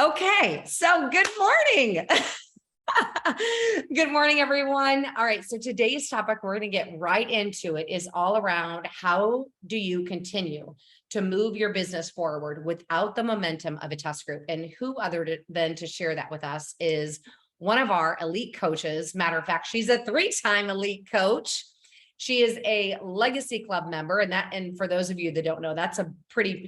Okay, so good morning. Good morning, everyone. All right, so today's topic, we're going to get right into it, is all around how do you continue to move your business forward without the momentum of a test group? And who other than to share that with us is one of our elite coaches. Matter of fact, she's a 3-time elite coach. She is a Legacy Club member, and for those of you that don't know,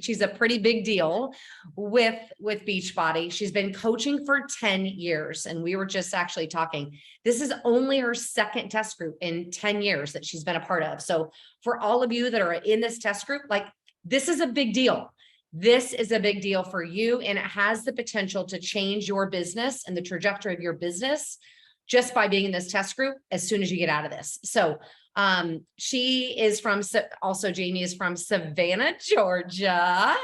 she's a pretty big deal with Beachbody. She's been coaching for 10 years, and we were just actually talking. This is only her second test group in 10 years that she's been a part of. So for all of you that are in this test group, this is a big deal. This is a big deal for you, and it has the potential to change your business and the trajectory of your business just by being in this test group as soon as you get out of this. So she is Jamie is from Savannah, Georgia.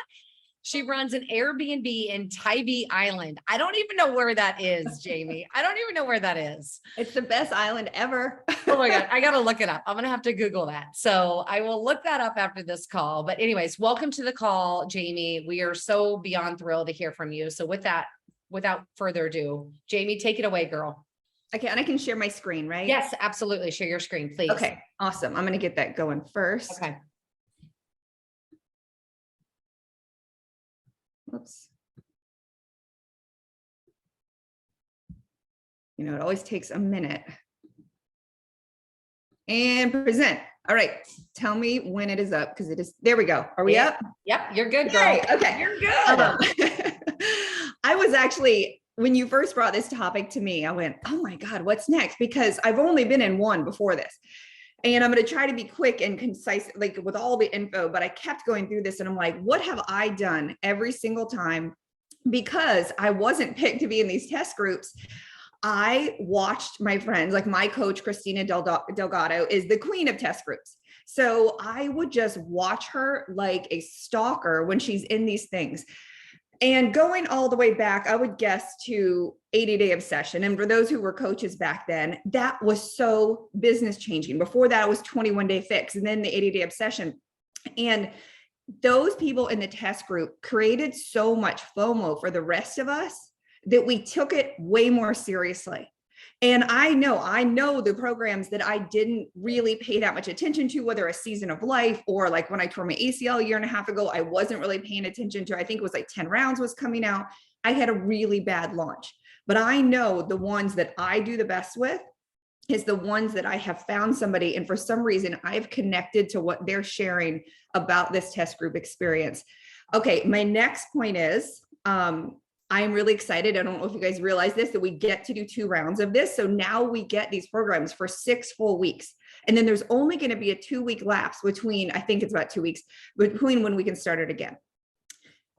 She runs an Airbnb in Tybee Island. I don't even know where that is, Jamie. I don't even know where that is. It's the best island ever. Oh my God. I got to look it up. I'm going to have to Google that. So I will look that up after this call. But anyways, welcome to the call, Jamie. We are so beyond thrilled to hear from you. So with that, without further ado, Jamie, take it away, girl. Okay, and I can share my screen, right? Yes, absolutely. Share your screen, please. Okay, awesome. I'm going to get that going first. Okay. Oops. You know, it always takes a minute. And present. All right, tell me when it is up because it is. There we go. Are we up? Yep, you're good, girl. Yay, okay, you're good. I was actually, when you first brought this topic to me, I went, oh my God, what's next? Because I've only been in one before this. And I'm going to try to be quick and concise, like with all the info, but I kept going through this and I'm like, what have I done every single time? Because I wasn't picked to be in these test groups. I watched my friends, like my coach, Christina Delgado, is the queen of test groups. So I would just watch her like a stalker when she's in these things. And going all the way back, I would guess to 80-day obsession. And for those who were coaches back then, that was so business changing. Before that, it was 21-day fix and then the 80-day obsession. And those people in the test group created so much FOMO for the rest of us that we took it way more seriously. And I know the programs that I didn't really pay that much attention to, whether a season of life or like when I tore my ACL a year and a half ago, I wasn't really paying attention to. I think it was like 10 rounds was coming out. I had a really bad launch, but I know the ones that I do the best with is the ones that I have found somebody. And for some reason, I've connected to what they're sharing about this test group experience. Okay, my next point is, I'm really excited. I don't know if you guys realize this, that we get to do 2 rounds of this. So now we get these programs for 6 full weeks. And then there's only going to be a 2-week lapse between, I think it's about 2 weeks, between when we can start it again.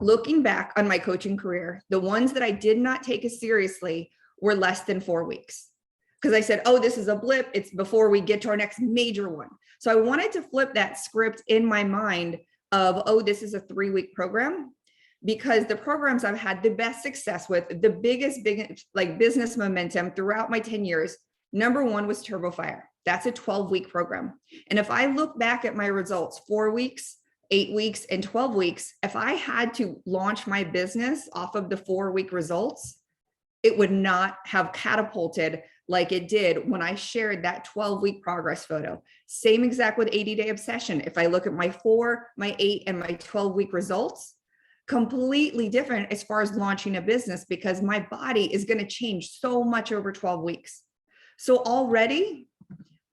Looking back on my coaching career, the ones that I did not take as seriously were less than 4 weeks. Because I said, oh, this is a blip. It's before we get to our next major one. So I wanted to flip that script in my mind of, oh, this is a 3-week program. Because the programs I've had the best success with, the biggest like business momentum throughout my 10 years, number 1 was TurboFire. That's a 12-week program. And if I look back at my results, 4 weeks, 8 weeks, and 12 weeks, if I had to launch my business off of the 4-week results, it would not have catapulted like it did when I shared that 12-week progress photo. Same exact with 80-day obsession. If I look at my 4, my 8, and my 12-week results, completely different as far as launching a business because my body is going to change so much over 12 weeks. So already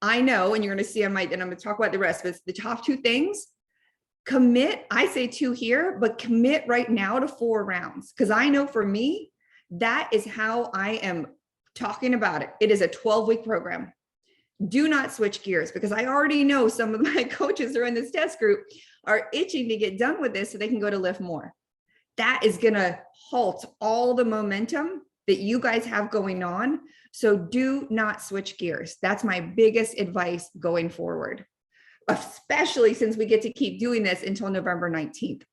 I know, and you're going to see and I'm going to talk about the rest, but it's the top 2 things. Commit, I say 2 here, but commit right now to 4 rounds. Because I know for me, that is how I am talking about it. It is a 12-week program. Do not switch gears because I already know some of my coaches who are in this test group are itching to get done with this so they can go to lift more. That is going to halt all the momentum that you guys have going on. So do not switch gears. That's my biggest advice going forward, especially since we get to keep doing this until November 19th.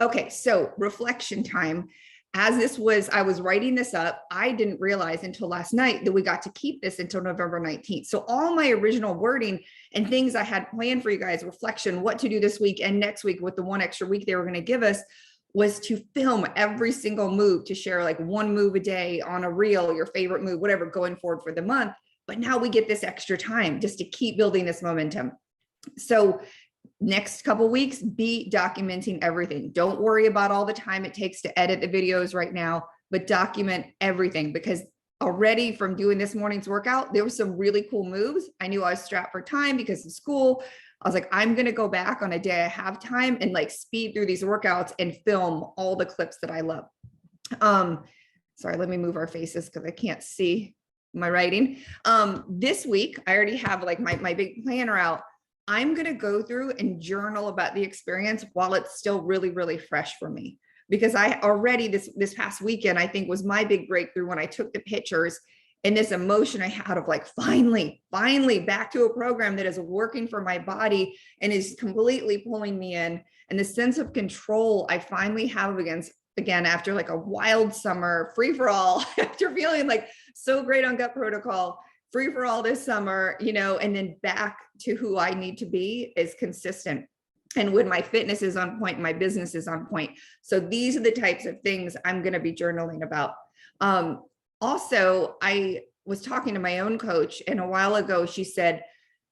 Okay, so reflection time. As I was writing this up, I didn't realize until last night that we got to keep this until November 19th. So all my original wording and things I had planned for you guys, reflection, what to do this week and next week with the 1 extra week they were going to give us, was to film every single move, to share like one move a day on a reel, your favorite move, whatever, going forward for the month. But now we get this extra time just to keep building this momentum. So next couple weeks, be documenting everything. Don't worry about all the time it takes to edit the videos right now, but document everything, because already from doing this morning's workout, there were some really cool moves. I knew I was strapped for time because of school. I was like, I'm going to go back on a day I have time and like speed through these workouts and film all the clips that I love. Sorry, let me move our faces because I can't see my writing. This week, I already have like my big planner out. I'm going to go through and journal about the experience while it's still really, really fresh for me. Because I already this past weekend, I think was my big breakthrough when I took the pictures, and this emotion I had of like, finally back to a program that is working for my body and is completely pulling me in. And the sense of control I finally have again, after like a wild summer, free for all, after feeling like so great on gut protocol, free for all this summer, and then back to who I need to be is consistent. And when my fitness is on point, my business is on point. So these are the types of things I'm going to be journaling about. Also, I was talking to my own coach, and a while ago, she said,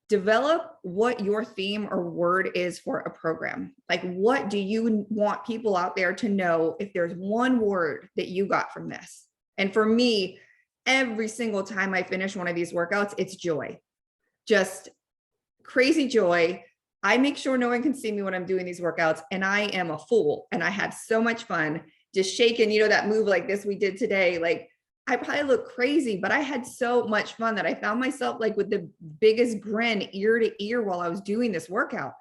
develop what your theme or word is for a program. Like, what do you want people out there to know if there's one word that you got from this? And for me, every single time I finish one of these workouts, it's joy, just crazy joy. I make sure no one can see me when I'm doing these workouts, and I am a fool. And I had so much fun just shaking, that move like this we did today. Like, I probably look crazy, but I had so much fun that I found myself like with the biggest grin ear to ear while I was doing this workout.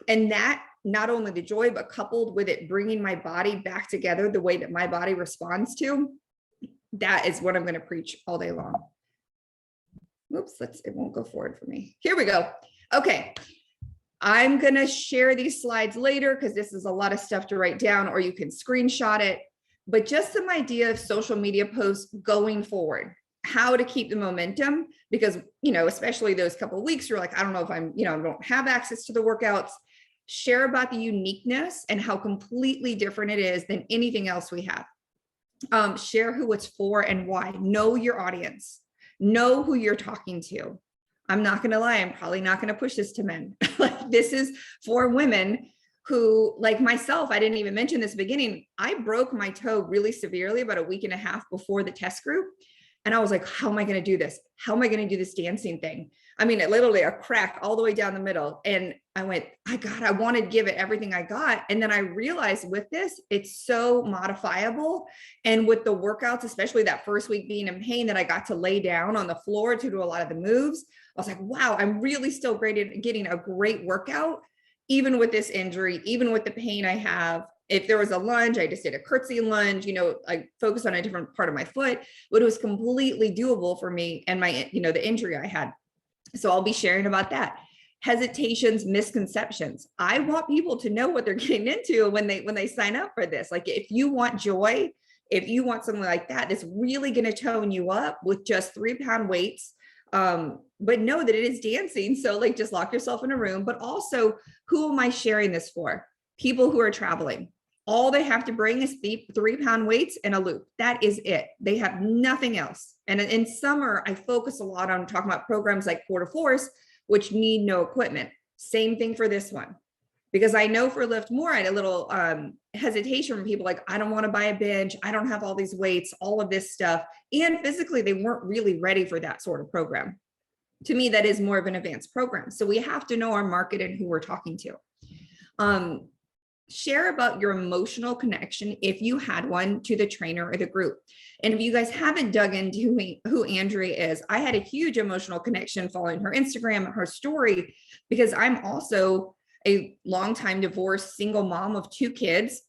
And that, not only the joy, but coupled with it bringing my body back together the way that my body responds to, that is what I'm going to preach all day long. Oops, it won't go forward for me. Here we go. Okay. I'm going to share these slides later because this is a lot of stuff to write down, or you can screenshot it. But just some idea of social media posts going forward, how to keep the momentum, because, especially those couple of weeks, you're like, I don't know if I don't have access to the workouts. Share about the uniqueness and how completely different it is than anything else we have. Share who it's for and why. Know your audience. Know who you're talking to. I'm not going to lie. I'm probably not going to push this to men. Like, this is for women who, like myself, I didn't even mention this beginning. I broke my toe really severely about a week and a half before the test group. And I was like, how am I going to do this? How am I going to do this dancing thing? I mean, it literally a crack all the way down the middle. And I went, I wanted to give it everything I got. And then I realized with this, it's so modifiable. And with the workouts, especially that first week being in pain, that I got to lay down on the floor to do a lot of the moves. I was like, wow, I'm really still great at getting a great workout, even with this injury, even with the pain I have. If there was a lunge, I just did a curtsy lunge, I focused on a different part of my foot, but it was completely doable for me and my, the injury I had. So I'll be sharing about that. Hesitations, misconceptions. I want people to know what they're getting into when they sign up for this. Like, if you want joy, if you want something like that, that's really going to tone you up with just 3-pound weights. But know that it is dancing. So like, just lock yourself in a room, but also, who am I sharing this for? People who are traveling. All they have to bring is 3-pound weights and a loop. That is it. They have nothing else. And in summer, I focus a lot on talking about programs like Core to Force, which need no equipment. Same thing for this one. Because I know for Lift More, I had a little hesitation from people like, I don't want to buy a bench. I don't have all these weights, all of this stuff. And physically, they weren't really ready for that sort of program. To me, that is more of an advanced program. So we have to know our market and who we're talking to. Share about your emotional connection, if you had one, to the trainer or the group. And if you guys haven't dug into who Andrea is, I had a huge emotional connection following her Instagram, her story, because I'm also a longtime divorced single mom of 2 kids,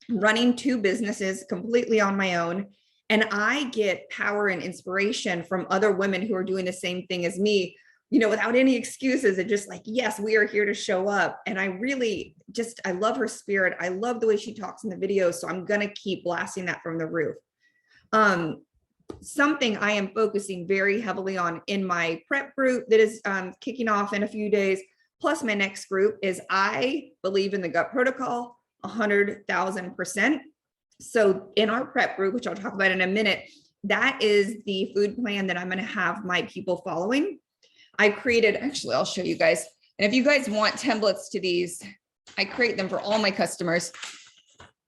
running 2 businesses completely on my own. And I get power and inspiration from other women who are doing the same thing as me, without any excuses, and just like, yes, we are here to show up. And I really I love her spirit. I love the way she talks in the videos. So I'm going to keep blasting that from the roof. Something I am focusing very heavily on in my prep group that is kicking off in a few days, plus my next group, is I believe in the gut protocol. 100,000%. So in our prep group, which I'll talk about in a minute, that is the food plan that I'm going to have my people following. I created, actually, I'll show you guys. And if you guys want templates to these, I create them for all my customers,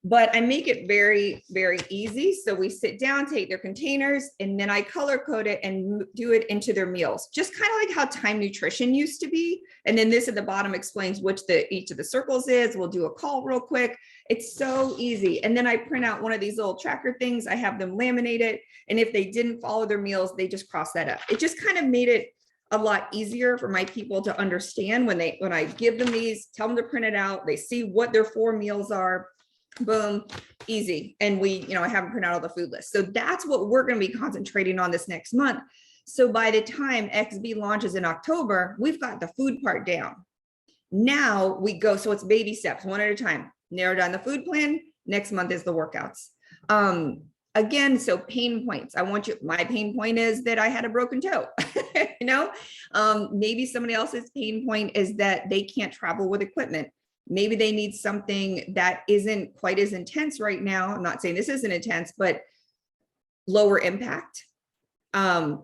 but I make it very, very easy. So we sit down, take their containers, and then I color code it and do it into their meals, just kind of like how Time Nutrition used to be. And then this at the bottom explains which each of the circles is. We'll do a call real quick. It's so easy. And then I print out one of these little tracker things. I have them laminate it. And if they didn't follow their meals, they just cross that up. It just kind of made it a lot easier for my people to understand when I give them these, tell them to print it out. They see what their 4 meals are. Boom, easy. And I haven't printed out all the food list. So that's what we're going to be concentrating on this next month. So by the time XB launches in October, we've got the food part down. Now we go, so it's baby steps, one at a time. Narrow down the food plan. Next month is the workouts. Again, so pain points. My pain point is that I had a broken toe. Maybe somebody else's pain point is that they can't travel with equipment. Maybe they need something that isn't quite as intense right now. I'm not saying this isn't intense, but lower impact,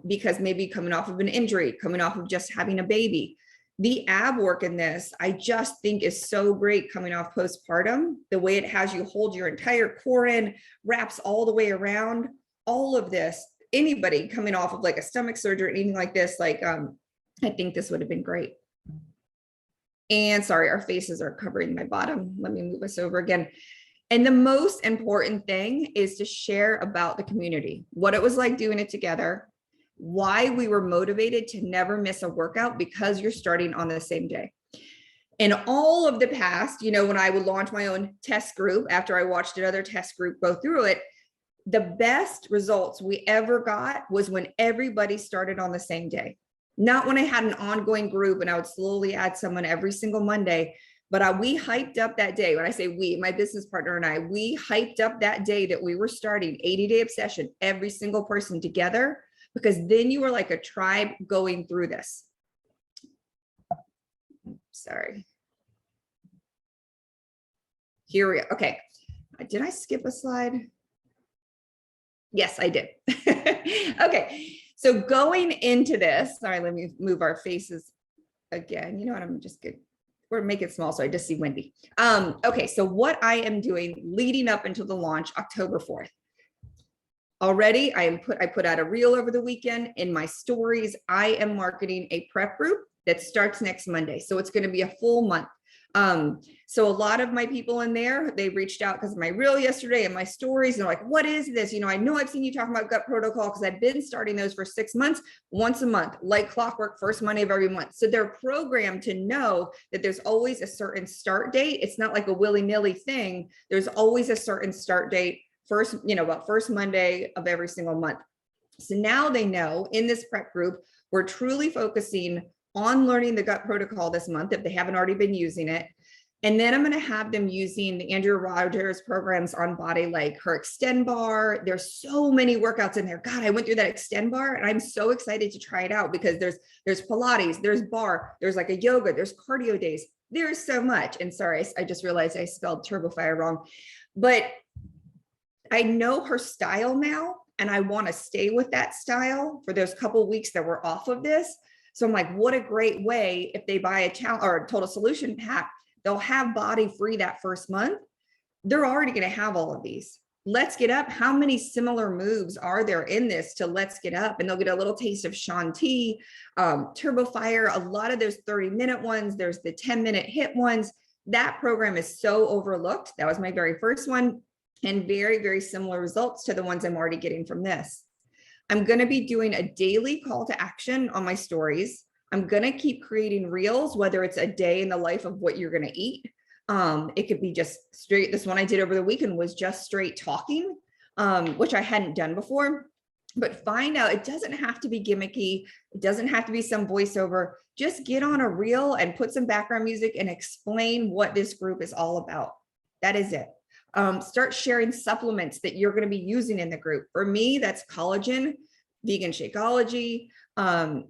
because maybe coming off of an injury, coming off of just having a baby. The ab work in this, I just think is so great coming off postpartum, the way it has you hold your entire core in, wraps all the way around, all of this. Anybody coming off of like a stomach surgery or anything like this, I think this would have been great. And sorry, our faces are covering my bottom. Let me move us over again. And the most important thing is to share about the community, what it was like doing it together, why we were motivated to never miss a workout because you're starting on the same day. In all of the past, when I would launch my own test group after I watched another test group go through it, the best results we ever got was when everybody started on the same day. Not when I had an ongoing group and I would slowly add someone every single Monday, but we hyped up that day. When I say we, my business partner and I, we hyped up that day that we were starting 80-day obsession, every single person together, because then you were like a tribe going through this. Sorry. Here we go. Okay. Did I skip a slide? Yes, I did. Okay. So going into this, sorry, let me move our faces again. You know what? I'm just good. We're making it small so I just see Wendy. Okay, so what I am doing leading up until the launch, October 4th. Already, I put out a reel over the weekend. In my stories, I am marketing a prep group that starts next Monday. So it's going to be a full month. So a lot of my people in there, they reached out because of my reel yesterday and my stories. And they're like, what is this? I know I've seen you talking about gut protocol because I've been starting those for 6 months, once a month, like clockwork, first Monday of every month. So they're programmed to know that there's always a certain start date. It's not like a willy-nilly thing. There's always a certain start date, first Monday of every single month. So now they know in this prep group, we're truly focusing on learning the gut protocol this month if they haven't already been using it. And then I'm going to have them using the Andrea Rogers programs on body, like her extend bar. There's so many workouts in there. God, I went through that extend bar and I'm so excited to try it out because there's Pilates, there's bar, there's like a yoga, there's cardio days. There's so much. And sorry, I just realized I spelled TurboFire wrong, but I know her style now and I want to stay with that style for those couple of weeks that we're off of this. So I'm like, what a great way if they buy a challenge or a total solution pack, they'll have body free that first month. They're already going to have all of these. Let's Get Up. How many similar moves are there in this to Let's Get Up? And they'll get a little taste of Shanti, TurboFire, a lot of those 30-minute ones. There's the 10-minute HIIT ones. That program is so overlooked. That was my very first one and very, very similar results to the ones I'm already getting from this. I'm going to be doing a daily call to action on my stories. I'm going to keep creating reels, whether it's a day in the life of what you're going to eat. It could be just straight. This one I did over the weekend was just straight talking, which I hadn't done before. But find out, it doesn't have to be gimmicky. It doesn't have to be some voiceover. Just get on a reel and put some background music and explain what this group is all about. That is it. Start sharing supplements that you're going to be using in the group. For me, that's collagen. Vegan Shakeology,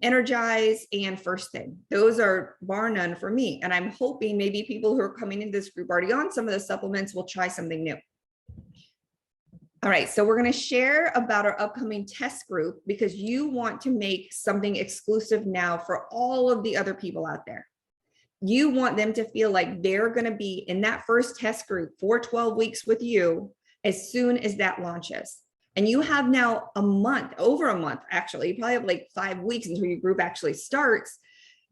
Energize, and First Thing. Those are bar none for me. And I'm hoping maybe people who are coming into this group already on some of the supplements will try something new. All right, so we're going to share about our upcoming test group because you want to make something exclusive now for all of the other people out there. You want them to feel like they're going to be in that first test group for 12 weeks with you as soon as that launches. And you have now a month, over a month, actually, you probably have like 5 weeks until your group actually starts.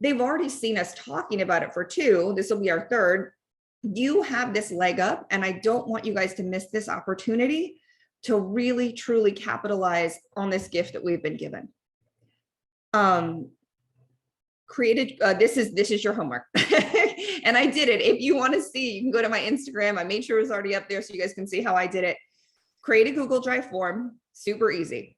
They've already seen us talking about it for 2. This will be our 3rd. You have this leg up, and I don't want you guys to miss this opportunity to really, truly capitalize on this gift that we've been given. This is your homework. And I did it. If you want to see, you can go to my Instagram. I made sure it was already up there so you guys can see how I did it. Create a Google Drive form, super easy.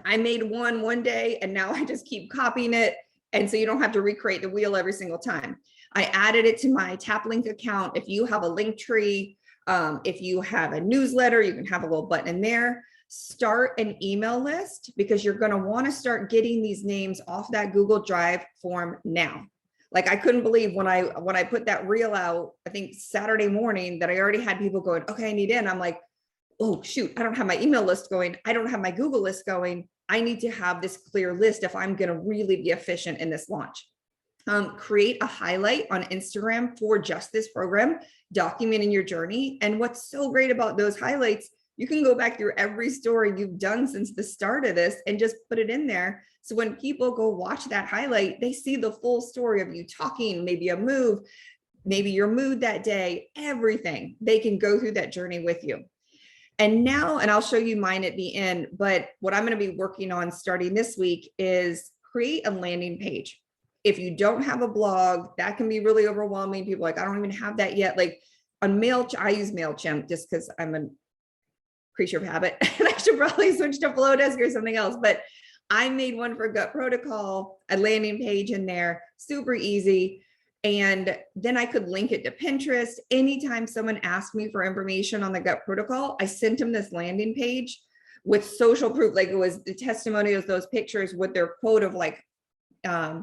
I made one day, and now I just keep copying it. And so you don't have to recreate the wheel every single time. I added it to my TapLink account. If you have a link tree, if you have a newsletter, you can have a little button in there. Start an email list because you're going to want to start getting these names off that Google Drive form now. Like, I couldn't believe when I put that reel out, I think Saturday morning, that I already had people going, okay, I need in. I'm like, oh shoot, I don't have my email list going. I don't have my Google list going. I need to have this clear list if I'm going to really be efficient in this launch. Create a highlight on Instagram for just this program, documenting your journey. And what's so great about those highlights, you can go back through every story you've done since the start of this and just put it in there. So when people go watch that highlight, they see the full story of you talking, maybe a move, maybe your mood that day, everything. They can go through that journey with you. And now, and I'll show you mine at the end, but what I'm going to be working on starting this week is create a landing page. If you don't have a blog, that can be really overwhelming. People are like, I don't even have that yet. Like on MailChimp, I use MailChimp just because I'm a creature of habit and I should probably switch to Flowdesk or something else. But I made one for Gut Protocol, a landing page in there, super easy. And then I could link it to Pinterest. Anytime someone asked me for information on the Gut Protocol, I sent them this landing page with social proof. Like it was the testimonials, those pictures with their quote of like,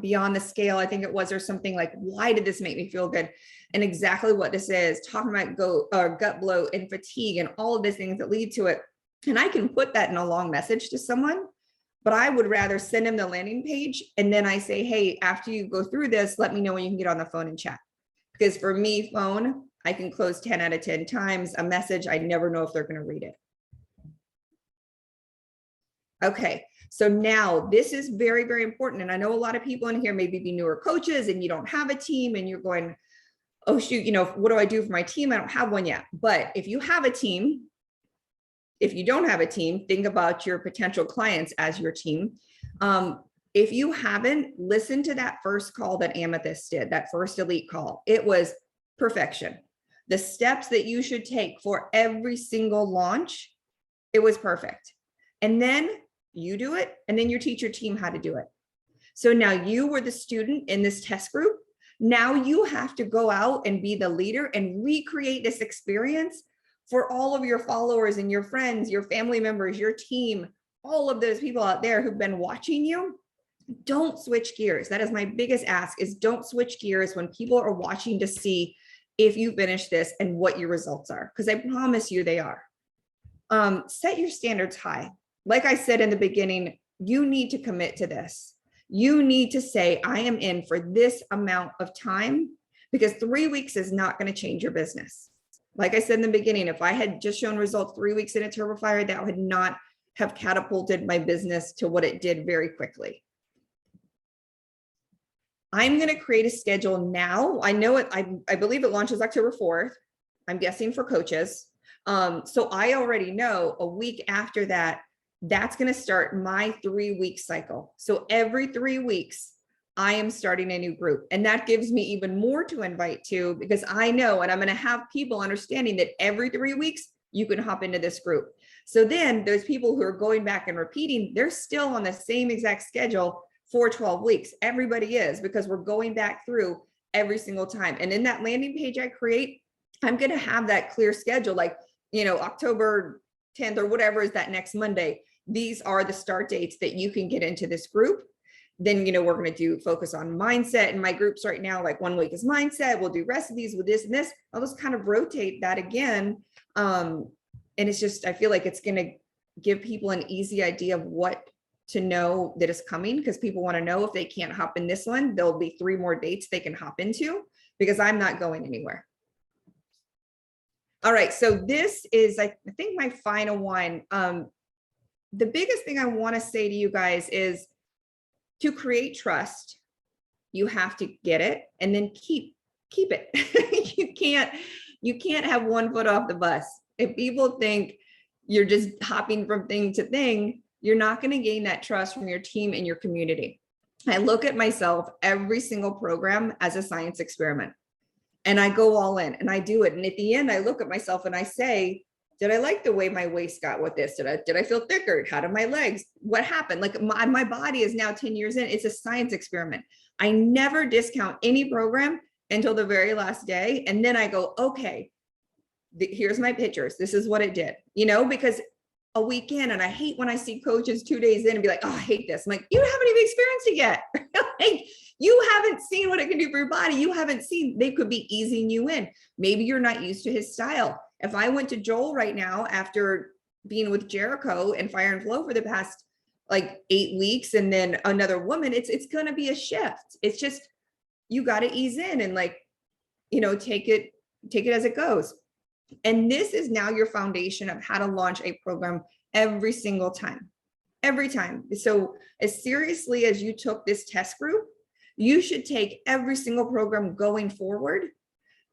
beyond the scale, I think it was, or something like, why did this make me feel good? And exactly what this is, talking about gut bloat and fatigue and all of these things that lead to it. And I can put that in a long message to someone, but I would rather send them the landing page. And then I say, hey, after you go through this, let me know when you can get on the phone and chat. Because for me, phone, I can close 10 out of 10 times. A message, I never know if they're going to read it. Okay, so now this is very, very important. And I know a lot of people in here maybe be newer coaches and you don't have a team and you're going, oh shoot, what do I do for my team? I don't have one yet. But if you have a team, if you don't have a team, think about your potential clients as your team. If you haven't, listened to that first call that Amethyst did, that first elite call. It was perfection. The steps that you should take for every single launch, it was perfect. And then you do it, and then you teach your team how to do it. So now you were the student in this test group. Now you have to go out and be the leader and recreate this experience for all of your followers and your friends, your family members, your team, all of those people out there who've been watching you. Don't switch gears. That is my biggest ask, is don't switch gears when people are watching to see if you finish this and what your results are, because I promise you they are. Set your standards high. Like I said in the beginning, you need to commit to this. You need to say, I am in for this amount of time, because 3 weeks is not going to change your business. Like I said in the beginning, if I had just shown results 3 weeks in a TurboFire, that would not have catapulted my business to what it did very quickly. I'm going to create a schedule now. I know it, I believe it launches October 4th. I'm guessing for coaches. So I already know a week after that, that's going to start my 3-week cycle. So every 3 weeks, I am starting a new group. And that gives me even more to invite to, because I know, and I'm going to have people understanding that every 3 weeks, you can hop into this group. So then those people who are going back and repeating, they're still on the same exact schedule for 12 weeks. Everybody is, because we're going back through every single time. And in that landing page I create, I'm going to have that clear schedule, like, October 10th or whatever is that next Monday. these are the start dates that you can get into this group. Then, we're going to do focus on mindset in my groups right now. Like 1 week is mindset. We'll do recipes with this and this. I'll just kind of rotate that again. And it's just, I feel like it's going to give people an easy idea of what to know that is coming, because people want to know if they can't hop in this one, there'll be 3 more dates they can hop into, because I'm not going anywhere. All right. So this is, I think, my final one. The biggest thing I want to say to you guys is to create trust, you have to get it and then keep it. You can't have one foot off the bus. If people think you're just hopping from thing to thing, you're not going to gain that trust from your team and your community. I look at myself every single program as a science experiment, and I go all in and I do it. And at the end, I look at myself and I say, did I like the way my waist got with this? Did I feel thicker? How did my legs? What happened? Like my body is now 10 years in. It's a science experiment. I never discount any program until the very last day. And then I go, okay, here's my pictures. This is what it did, because a weekend, and I hate when I see coaches 2 days in and be like, oh, I hate this. I'm like, you haven't even experienced it yet. Like, you haven't seen what it can do for your body. You haven't seen, they could be easing you in. Maybe you're not used to his style. If I went to Joel right now, after being with Jericho and Fire and Flow for the past like 8 weeks, and then another woman, it's going to be a shift. It's just, you got to ease in and take it as it goes. And this is now your foundation of how to launch a program every single time, every time. So as seriously as you took this test group, you should take every single program going forward,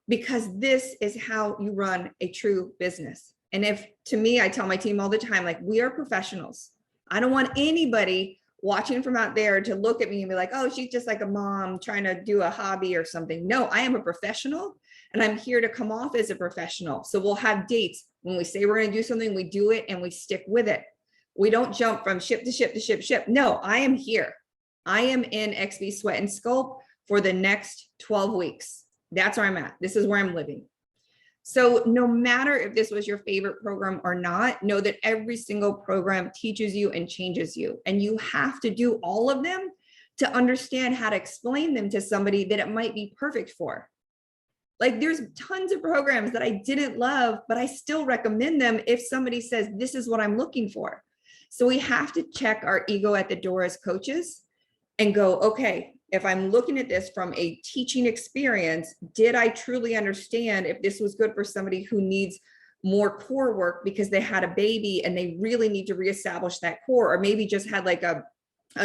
because this is how you run a true business. And to me, I tell my team all the time, like, we are professionals. I don't want anybody watching from out there to look at me and be like, oh, she's just like a mom trying to do a hobby or something. No, I am a professional, and I'm here to come off as a professional. So we'll have dates. When we say we're going to do something, we do it and we stick with it. We don't jump from ship to ship to ship. No, I am here. I am in XB Sweat and Sculpt for the next 12 weeks. That's where I'm at. This is where I'm living. So no matter if this was your favorite program or not, know that every single program teaches you and changes you. And you have to do all of them to understand how to explain them to somebody that it might be perfect for. Like, there's tons of programs that I didn't love, but I still recommend them if somebody says, this is what I'm looking for. So we have to check our ego at the door as coaches and go, okay, if I'm looking at this from a teaching experience, did I truly understand if this was good for somebody who needs more core work because they had a baby and they really need to reestablish that core, or maybe just had like a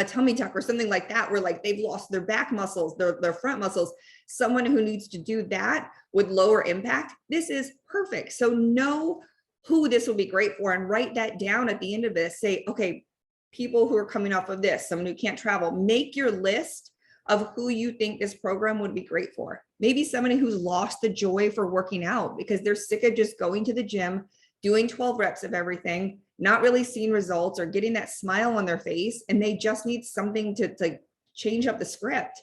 tummy tuck or something like that, where like they've lost their back muscles, their front muscles, someone who needs to do that with lower impact, this is perfect. So know who this will be great for and write that down at the end of this. Say, okay, people who are coming off of this, someone who can't travel, make your list of who you think this program would be great for. Maybe somebody who's lost the joy for working out because they're sick of just going to the gym, doing 12 reps of everything, not really seeing results or getting that smile on their face, and they just need something to change up the script.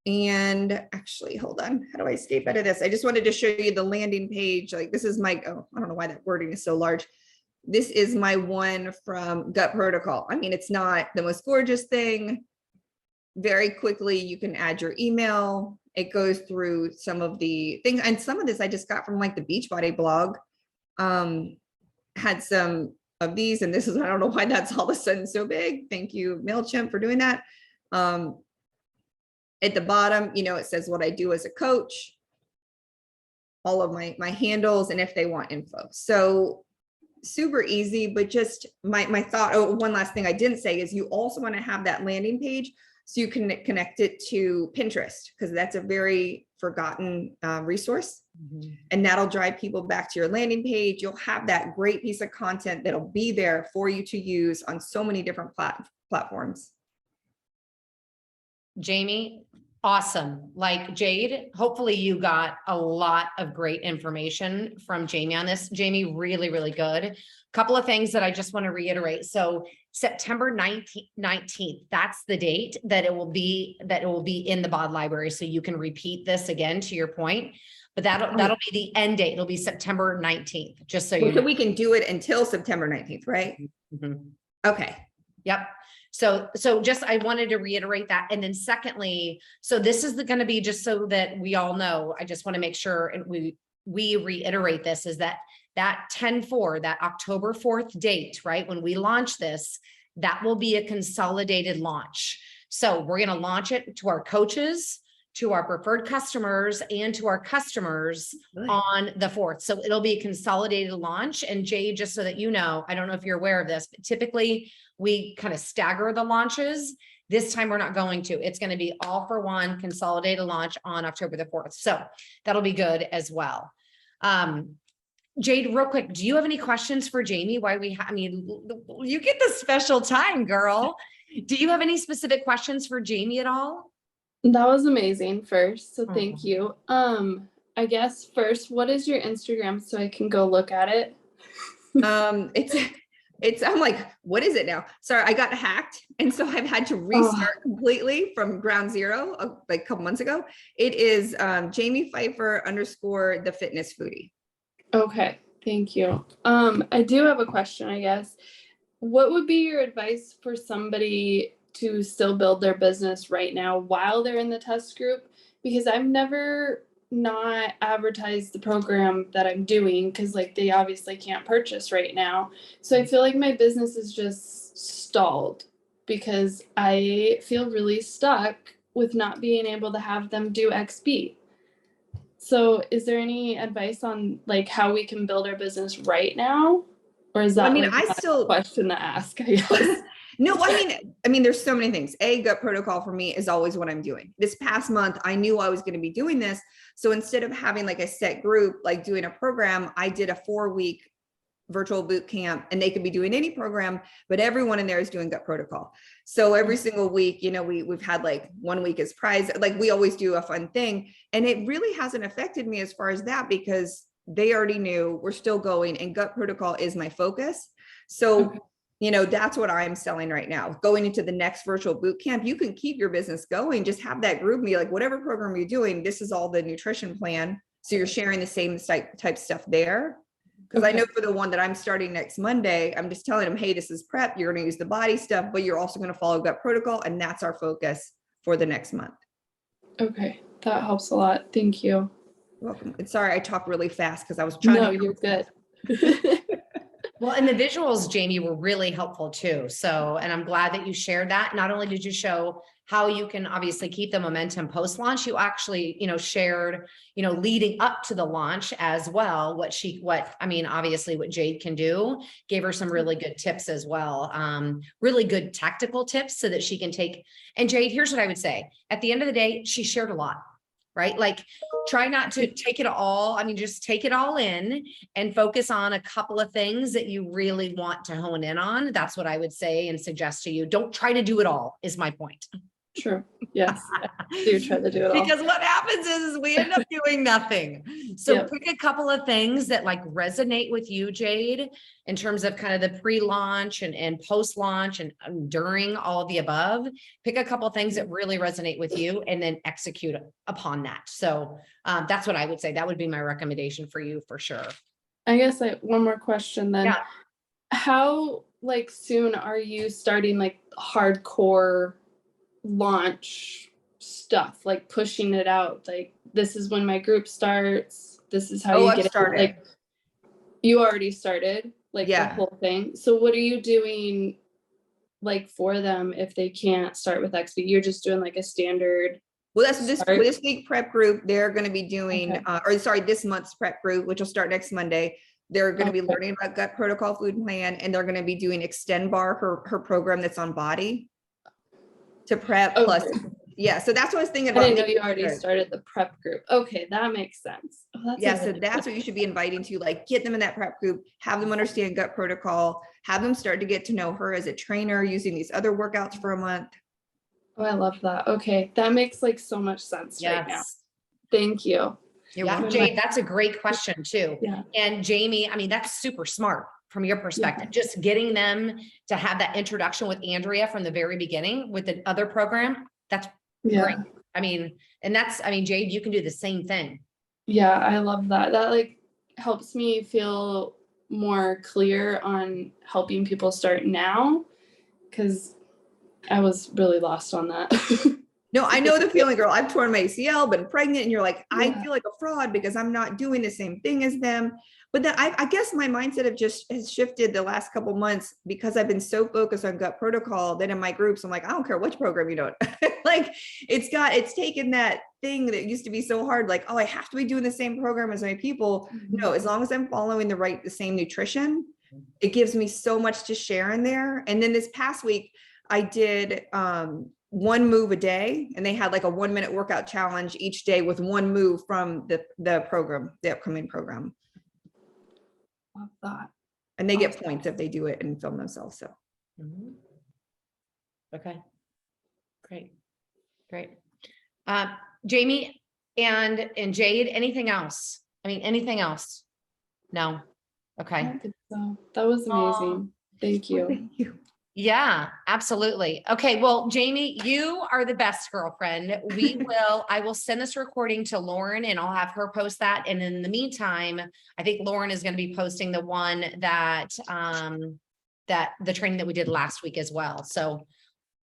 And actually, hold on, how do I escape out of this? I just wanted to show you the landing page. Like, this is my, oh, I don't know why that wording is so large. This is my one from Gut Protocol. I mean, it's not the most gorgeous thing. Very quickly, you can add your email. It goes through some of the things. And some of this I just got from like the Beachbody blog. Had some of these, and this is, I don't know why that's all of a sudden so big. Thank you, MailChimp, for doing that. At the bottom, it says what I do as a coach, all of my handles, and if they want info. So super easy, but just my thought. Oh, one last thing I didn't say is you also want to have that landing page so you can connect it to Pinterest, because that's a very forgotten resource. Mm-hmm. And that'll drive people back to your landing page. You'll have that great piece of content that'll be there for you to use on so many different platforms. Jamie, awesome. Like Jade, hopefully you got a lot of great information from Jamie on this. Jamie, really, really good. Couple of things that I just want to reiterate. So September 19th, that's the date that it will be in the BOD library. So you can repeat this again, to your point. but that'll be the end date. It'll be September 19th, just so you So know. we can do it until September 19th, right? Mhm. Okay. Yep. So just, I wanted to reiterate that. And then secondly, so this is going to be, just so that we all know, I just want to make sure, and we reiterate this, is that 10/4, that October 4th date, right? When we launch this, that will be a consolidated launch. So we're going to launch it to our coaches, to our preferred customers, and to our customers on the 4th. So it'll be a consolidated launch. And Jade, just so that you know, I don't know if you're aware of this, but typically we kind of stagger the launches. This time we're not going to. It's going to be all for one consolidated launch on October the 4th. So that'll be good as well. Jade, real quick, do you have any questions for Jamie? I mean, you get the special time, girl. Do you have any specific questions for Jamie at all? That was amazing first. So thank you. I guess first, what is your Instagram so I can go look at it? I'm like, what is it now? Sorry, I got hacked. And so I've had to restart completely from ground zero, like a couple months ago. It is Jamie Pfeiffer _ the fitness foodie. Okay, thank you. I do have a question, I guess. What would be your advice for somebody to still build their business right now while they're in the test group? Because I've never not advertised the program that I'm doing, because like they obviously can't purchase right now. So I feel like my business is just stalled because I feel really stuck with not being able to have them do XB. So is there any advice on like how we can build our business right now? Or is that a question to ask, I guess? No, I mean, there's so many things. Gut protocol for me is always what I'm doing. This past month, I knew I was going to be doing this. So instead of having like a set group, like doing a program, I did a 4-week virtual boot camp, and they could be doing any program, but everyone in there is doing gut protocol. So every single week, you know, we've had like 1 week as prize, like we always do a fun thing. And it really hasn't affected me as far as that, because they already knew we're still going, and gut protocol is my focus. So, you know, that's what I'm selling right now. Going into the next virtual boot camp, you can keep your business going, just have that group be like, whatever program you're doing, this is all the nutrition plan. So you're sharing the same type stuff there. Because I know for the one that I'm starting next Monday, I'm just telling them, hey, this is prep. You're going to use the body stuff, but you're also going to follow gut protocol. And that's our focus for the next month. Okay. That helps a lot. Thank you. You're welcome. And sorry, I talk really fast because I was trying to. No, you're good. Well, and the visuals, Jamie, were really helpful too. So, and I'm glad that you shared that. Not only did you show how you can obviously keep the momentum post-launch, you actually, you know, shared, you know, leading up to the launch as well, obviously what Jade can do, gave her some really good tips as well. Really good tactical tips so that she can take, and Jade, here's what I would say. At the end of the day, she shared a lot. Right? Like, try not to take it all. I mean, just take it all in and focus on a couple of things that you really want to hone in on. That's what I would say and suggest to you. Don't try to do it all, is my point. True. Yes. I do try to do it all. Because what happens is we end up doing nothing. So pick a couple of things that like resonate with you, Jade, in terms of kind of the pre-launch and post-launch and during all of the above. Pick a couple of things that really resonate with you and then execute upon that. So that's what I would say. That would be my recommendation for you for sure. I guess one more question then. Yeah. How like soon are you starting like hardcore launch stuff, like pushing it out, like this is when my group starts, this is how you get it, like you already started like the whole thing. So what are you doing like for them if they can't start with XB? You're just doing like a standard. Well, that's this week prep group. They're going to be doing this month's prep group, which will start next Monday. They're going to be learning about gut protocol, food plan, and they're going to be doing Extend Bar, her program that's on body to prep plus. Yeah. So that's what I was thinking about. I didn't know you already started the prep group. Okay. That makes sense. So that's what you should be inviting to, like, get them in that prep group, have them understand gut protocol, have them start to get to know her as a trainer using these other workouts for a month. Oh, I love that. Okay. That makes like so much sense right now. Thank you. Jade, that's a great question too. Yeah. And Jamie, I mean, that's super smart from your perspective, just getting them to have that introduction with Andrea from the very beginning with the other program. That's great. I mean, Jade, you can do the same thing. Yeah, I love that. That like helps me feel more clear on helping people start now, because I was really lost on that. No, I know the feeling, girl. I've torn my ACL, been pregnant, and you're like, I Yeah. feel like a fraud because I'm not doing the same thing as them. But then I guess my mindset have just has shifted the last couple months because I've been so focused on gut protocol that in my groups, I'm like, I don't care which program you don't. Like it's taken that thing that used to be so hard, like, oh, I have to be doing the same program as my people. No, as long as I'm following the same nutrition, it gives me so much to share in there. And then this past week, I did one move a day, and they had like a 1-minute workout challenge each day with one move from the program, the upcoming program. Love that. And they get points if they do it and film themselves. So Mhm. Okay. Great. Jamie and Jade, anything else? I mean, anything else? No. I Okay. don't think so. That was amazing. Thank you. thank you. Yeah, absolutely. Okay. Well, Jamie, you are the best girlfriend. I will send this recording to Lauren and I'll have her post that. And in the meantime, I think Lauren is going to be posting the one that the training that we did last week as well. So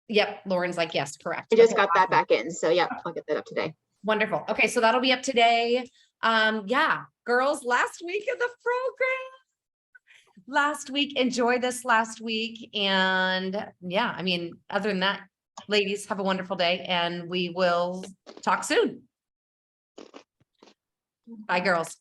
yep, Lauren's like, yes, correct. I just Okay, got that awesome. back in. So yeah, I'll get that up today. Wonderful. Okay, so that'll be up today. Yeah, girls, last week of the program. Last week, enjoy this last week. And yeah, I mean, other than that, ladies, have a wonderful day and we will talk soon. Bye, girls.